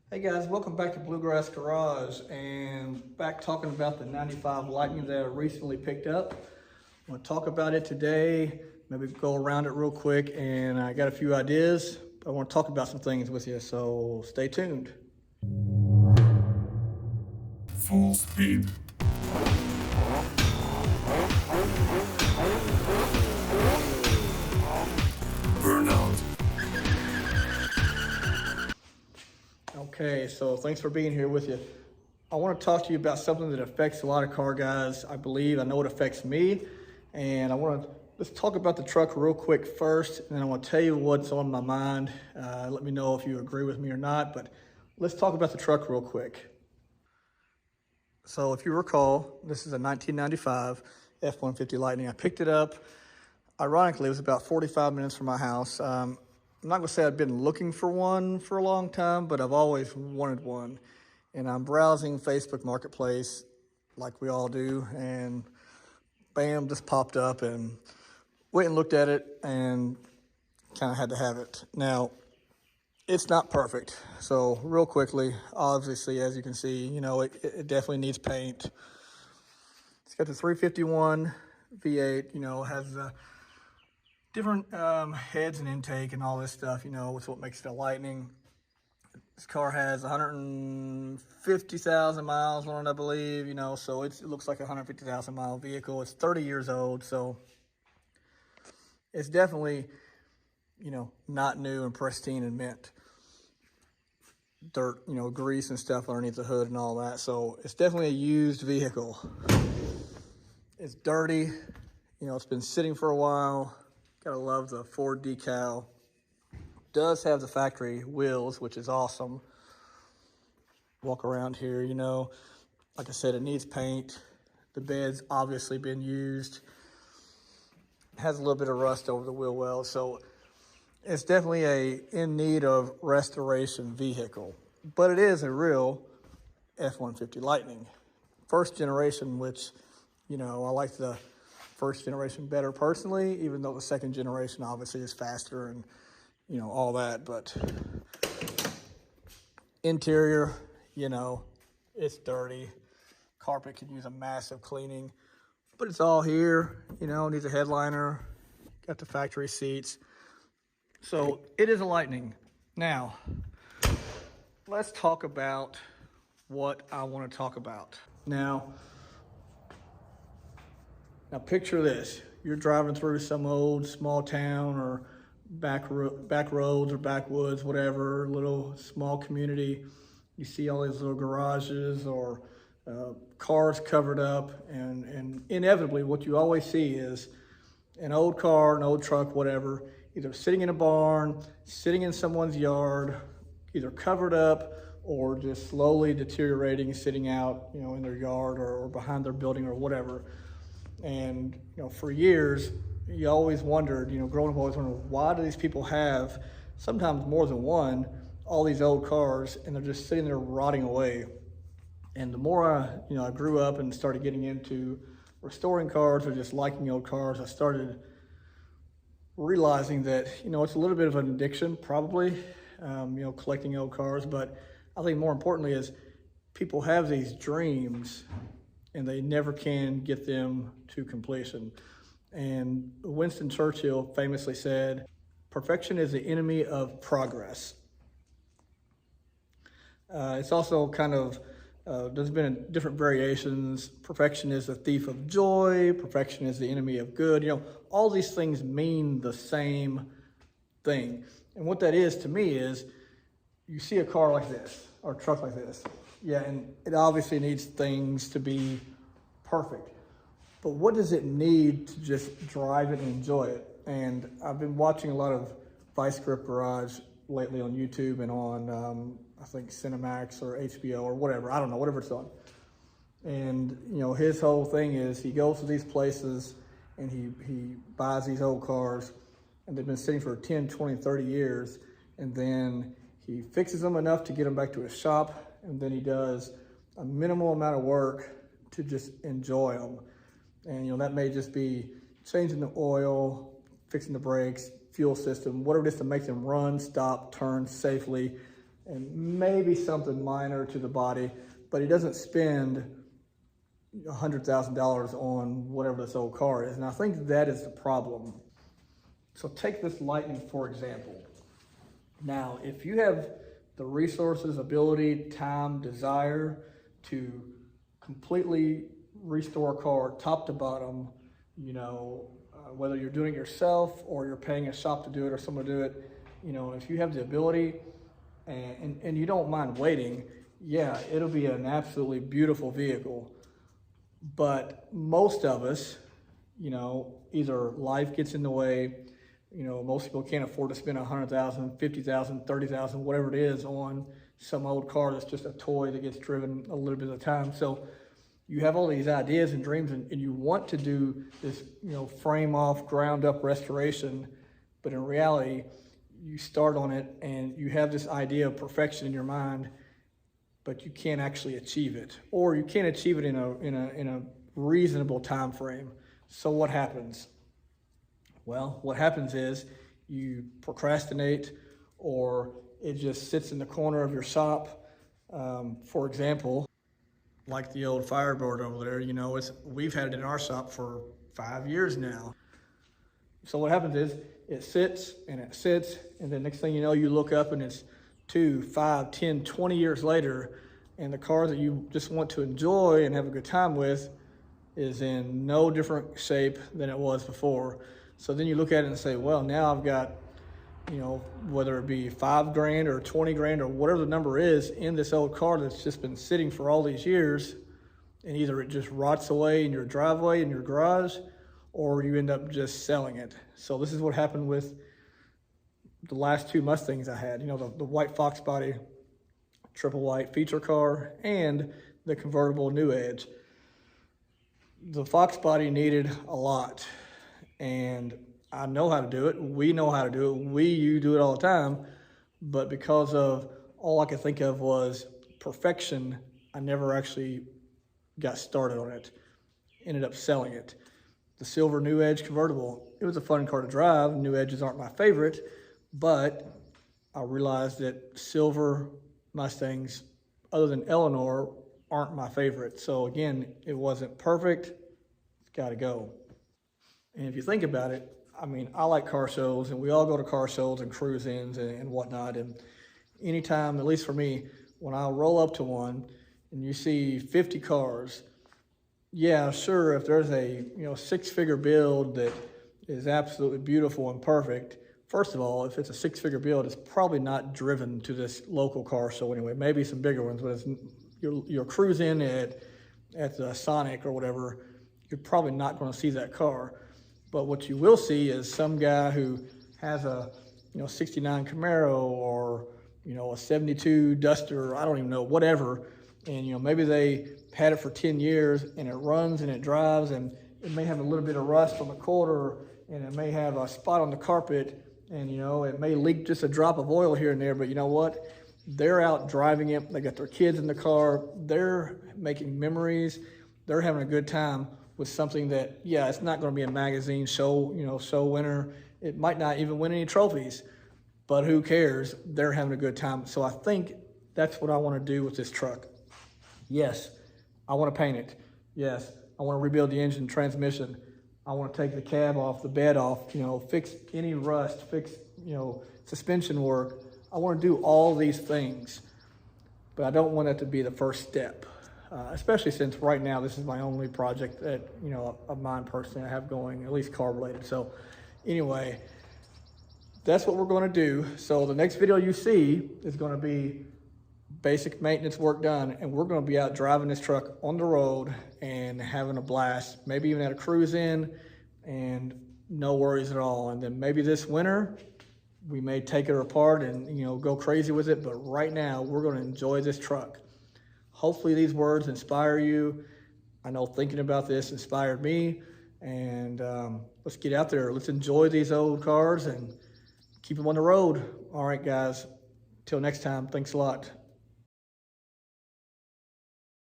Hey guys, welcome back to Bluegrass Garage and back talking about the 95 Lightning that I recently picked up. I want to talk about it today, maybe go around it real quick, and I got a few ideas. But I want to talk about some things with you, so stay tuned. Full speed. Burnout. Okay, so thanks for being here with you. I want to talk to you about something that affects a lot of car guys, I believe. I know it affects me, and let's talk about the truck real quick first, and then I want to tell you what's on my mind. Let me know if you agree with me or not, but let's talk about the truck real quick. So if you recall, this is a 1995 F-150 Lightning. I picked it up. Ironically, it was about 45 minutes from my house. I'm not gonna say I've been looking for one for a long time, but I've always wanted one. And I'm browsing Facebook Marketplace like we all do, and bam, just popped up and went and looked at it and kind of had to have it. Now, it's not perfect. So real quickly, obviously, as you can see, it definitely needs paint. It's got the 351 V8, has the different heads and intake and all this stuff, it's what makes it a Lightning. This car has 150,000 miles on it, I believe, so it looks like a 150,000 mile vehicle. It's 30 years old, so it's definitely, not new and pristine and mint. Dirt, grease and stuff underneath the hood and all that. So it's definitely a used vehicle. It's dirty, it's been sitting for a while. Gotta love the Ford decal. Does have the factory wheels, which is awesome. Walk around here, like I said, it needs paint. The bed's obviously been used. Has a little bit of rust over the wheel well, so it's definitely a in need of restoration vehicle. But it is a real F-150 Lightning. First generation, which, I like the first generation better personally, even though the second generation obviously is faster and, all that. But interior, it's dirty. Carpet could use a massive cleaning, but it's all here, needs a headliner, got the factory seats. So it is a Lightning. Now, let's talk about what I want to talk about. Now picture this. You're driving through some old small town or back roads or backwoods, whatever, little small community. You see all these little garages or cars covered up, and inevitably what you always see is an old car, an old truck, whatever, either sitting in a barn, sitting in someone's yard, either covered up or just slowly deteriorating, sitting out, in their yard or behind their building or whatever. And, for years, you always wondered, growing up, always wondered, why do these people have, sometimes more than one, all these old cars, and they're just sitting there rotting away. And the more I grew up and started getting into restoring cars or just liking old cars, I started realizing that, it's a little bit of an addiction, probably, collecting old cars. But I think more importantly is people have these dreams and they never can get them to completion. And Winston Churchill famously said, "Perfection is the enemy of progress." It's also kind of, there's been different variations. Perfection is the thief of joy. Perfection is the enemy of good. All these things mean the same thing. And what that is to me is, you see a car like this or a truck like this. Yeah, and it obviously needs things to be perfect. But what does it need to just drive it and enjoy it? And I've been watching a lot of Vice Grip Garage lately on YouTube and on, I think, Cinemax or HBO or whatever. I don't know, whatever it's on. And, his whole thing is he goes to these places and he buys these old cars, and they've been sitting for 10, 20, 30 years. And then he fixes them enough to get them back to his shop. And then he does a minimal amount of work to just enjoy them. And, that may just be changing the oil, fixing the brakes, fuel system, whatever it is to make them run, stop, turn safely, and maybe something minor to the body, but he doesn't spend $100,000 on whatever this old car is. And I think that is the problem. So take this Lightning, for example. Now, if you have the resources, ability, time, desire to completely restore a car top to bottom, whether you're doing it yourself or you're paying a shop to do it or someone to do it, if you have the ability and you don't mind waiting, yeah, it'll be an absolutely beautiful vehicle. But most of us, either life gets in the way, most people can't afford to spend $100,000, $50,000, $30,000, whatever it is on some old car that's just a toy that gets driven a little bit of the time. So you have all these ideas and dreams and you want to do this, frame off, ground up restoration, but in reality, you start on it and you have this idea of perfection in your mind, but you can't actually achieve it, or you can't achieve it in a reasonable time frame. So what happens? Well, what happens is you procrastinate, or it just sits in the corner of your shop. For example, like the old Firebird over there, we've had it in our shop for 5 years now. So what happens is it sits, and then next thing you know, you look up and it's 2, 5, 10, 20 years later, and the car that you just want to enjoy and have a good time with is in no different shape than it was before. So then you look at it and say, well, now I've got, whether it be $5,000 or $20,000 or whatever the number is in this old car that's just been sitting for all these years, and either it just rots away in your driveway, in your garage, or you end up just selling it. So this is what happened with the last 2 Mustangs I had, the white Fox body, triple white feature car, and the convertible New Edge. The Fox body needed a lot, and I know how to do it. We know how to do it. You do it all the time, but because of all I could think of was perfection, I never actually got started on it. Ended up selling it. The silver New Edge convertible, it was a fun car to drive. New Edges aren't my favorite, but I realized that silver Mustangs, other than Eleanor, aren't my favorite. So again, it wasn't perfect. It's got to go. And if you think about it, I like car shows, and we all go to car shows and cruise-ins and whatnot. And anytime, at least for me, when I roll up to one and you see 50 cars, yeah, sure, if there's a 6-figure build that is absolutely beautiful and perfect, first of all, if it's a 6-figure build, it's probably not driven to this local car show anyway. Maybe some bigger ones, but you're cruising at the Sonic or whatever, you're probably not going to see that car. But what you will see is some guy who has a 69 Camaro or a 72 Duster, I don't even know, whatever, and maybe they had it for 10 years and it runs and it drives, and it may have a little bit of rust on the quarter, and it may have a spot on the carpet, and it may leak just a drop of oil here and there, but you know what? They're out driving it, they got their kids in the car, they're making memories, they're having a good time with something that, yeah, it's not going to be a magazine show, show winner. It might not even win any trophies, but who cares? They're having a good time. So I think that's what I want to do with this truck. Yes, I want to paint it. Yes, I want to rebuild the engine, transmission. I want to take the cab off, the bed off, fix any rust, fix, suspension work. I want to do all these things, but I don't want that to be the first step. Especially since right now this is my only project that of mine personally I have going, at least car related. So anyway, that's what we're going to do. So the next video you see is going to be basic maintenance work done, and we're going to be out driving this truck on the road and having a blast, maybe even at a cruise in, and no worries at all. And then maybe this winter we may take it apart and go crazy with it, but right now we're going to enjoy this truck. Hopefully these words inspire you. I know thinking about this inspired me, and let's get out there. Let's enjoy these old cars and keep them on the road. All right, guys. Till next time, thanks a lot.